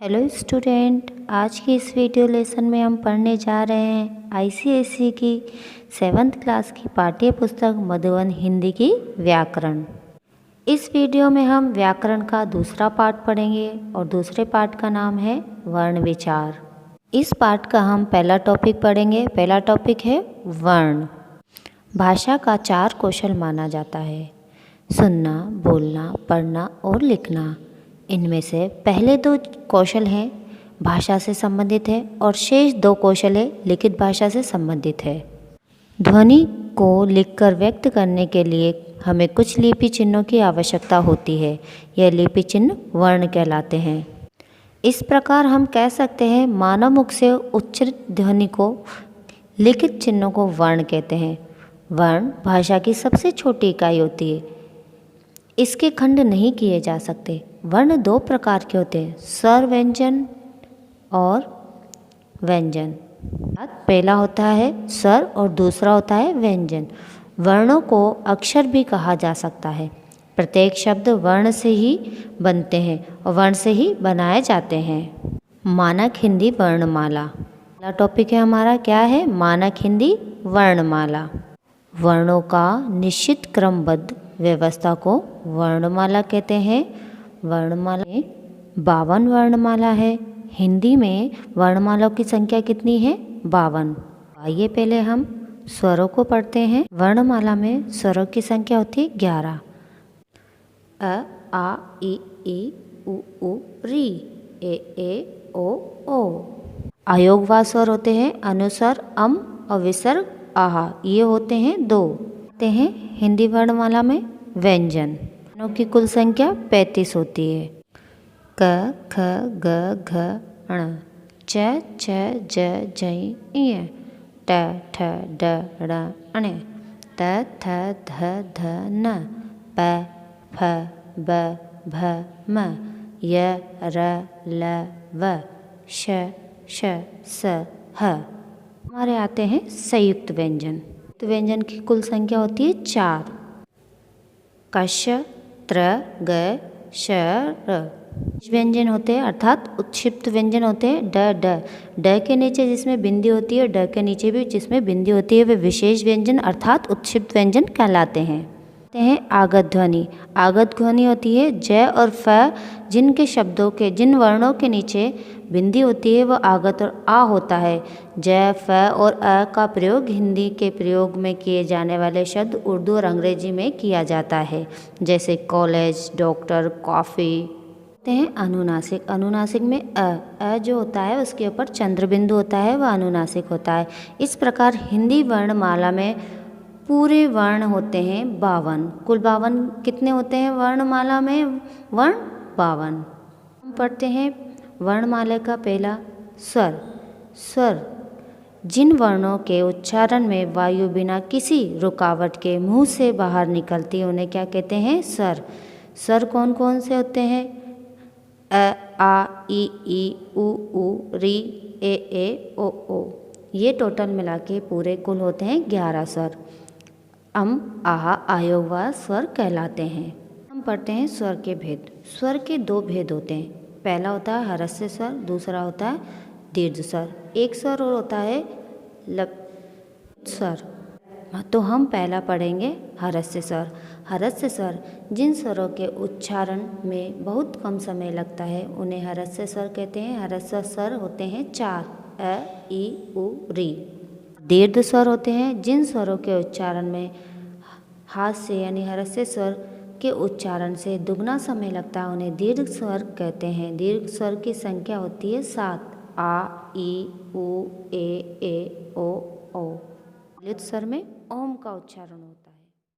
Hello student, आज की इस वीडियो लेसन में हम पढ़ने जा रहे हैं आईसीएसई की 7th क्लास की पाठ्य पुस्तक मधुबन हिंदी की व्याकरण। इस वीडियो में हम व्याकरण का दूसरा पाठ पढ़ेंगे और दूसरे पाठ का नाम है वर्ण विचार। इस पाठ का हम पहला टॉपिक पढ़ेंगे। पहला टॉपिक है वर्ण। भाषा का 4 कौशल माना जाता है: सुनना, बोलना, पढ़ना और लिखना। इनमें से पहले 2 कौशल हैं भाषा से संबंधित है और शेष 2 कौशल है लिखित भाषा से संबंधित है। ध्वनि को लिखकर व्यक्त करने के लिए हमें कुछ लिपि चिन्हों की आवश्यकता होती है। यह लिपि चिन्ह वर्ण कहलाते हैं। इस प्रकार हम कह सकते हैं मानव मुख से उच्चारित ध्वनि को लिखित चिन्हों को वर्ण कहते हैं। वर्ण भाषा की सबसे छोटी इकाई होती है। इसके खंड नहीं किए जा सकते। वर्ण 2 प्रकार के होते हैं: स्वर व्यंजन और व्यंजन। पहला होता है स्वर और दूसरा होता है व्यंजन। वर्णों को अक्षर भी कहा जा सकता है। प्रत्येक शब्द वर्ण से ही बनते हैं और वर्ण से ही बनाए जाते हैं। मानक हिंदी वर्णमाला। पहला टॉपिक है हमारा, क्या है? मानक हिंदी वर्णमाला। वर्णों का निश्चित क्रमबद्ध व्यवस्था को वर्णमाला कहते हैं। वर्णमाला में 52 वर्णमाला है। हिंदी में वर्णमालाओं की संख्या कितनी है? 52। आइए पहले हम स्वरों को पढ़ते हैं। वर्णमाला में स्वरों की संख्या होती है 11। अ, आ, ई, उ, री, ए, ओ। अयोगवाच स्वर होते हैं अनुस्वर, अम और विसर्ग, आहा। ये होते हैं 2। होते हैं हिंदी वर्णमाला में व्यंजन। व्यंजनों की कुल संख्या 35 होती है। क, ख, ग, घ, ण, च, ज, झ, ट, ठ, ड, ढ़, ण, त, थ, ध, ध, न, प, फ, ब, भ, म, य, र, ल, व, श, स, ह। हमारे आते हैं संयुक्त व्यंजन। व्यंजन की कुल संख्या होती है 4। कश, त्र, ग, श, र। व्यंजन होते हैं अर्थात उत्क्षिप्त व्यंजन होते हैं ड के नीचे जिसमें बिंदी होती है, ड के नीचे भी जिसमें बिंदी होती है, वे विशेष व्यंजन अर्थात उत्क्षिप्त व्यंजन कहलाते हैं। आगत ध्वनि। आगत ध्वनि होती है ज और फ, जिन वर्णों के नीचे बिंदी होती है वह आगत और आ होता है। ज, फ और अ का प्रयोग हिंदी के प्रयोग में किए जाने वाले शब्द उर्दू और अंग्रेजी में किया जाता है, जैसे कॉलेज, डॉक्टर, कॉफ़ी। हैं अनुनासिक। अनुनासिक में अ जो होता है उसके ऊपर चंद्र बिंदु होता है, वह अनुनासिक होता है। इस प्रकार हिंदी वर्णमाला में पूरे वर्ण होते हैं 52। कुल 52 कितने होते हैं वर्णमाला में? वर्ण 52। हम पढ़ते हैं वर्णमाला का पहला स्वर। स्वर जिन वर्णों के उच्चारण में वायु बिना किसी रुकावट के मुंह से बाहर निकलती है उन्हें क्या कहते हैं? स्वर। स्वर कौन कौन से होते हैं? अ, आ, ई, उ, री, ए, ओ। ये टोटल मिला के पूरे कुल होते हैं 11 स्वर। अम, आहा, अयोगवाच स्वर कहलाते हैं। हम पढ़ते हैं स्वर के भेद। स्वर के 2 भेद होते हैं। पहला होता है ह्रस्व स्वर, दूसरा होता है दीर्घ स्वर। एक स्वर और होता है स्वर। तो हम पहला पढ़ेंगे ह्रस्व स्वर। ह्रस्व स्वर जिन स्वरों के उच्चारण में बहुत कम समय लगता है उन्हें ह्रस्व स्वर कहते हैं। ह्रस्व स्वर होते हैं 4: अ, ई, उ, री। दीर्घ स्वर होते हैं जिन स्वरों के उच्चारण में हाथ से यानी ह्रस्व स्वर के उच्चारण से दुगना समय लगता है उन्हें दीर्घ स्वर कहते हैं। दीर्घ स्वर की संख्या होती है 7: आ, ई, उ, ए, ओ। ललित स्वर में ओम का उच्चारण होता है।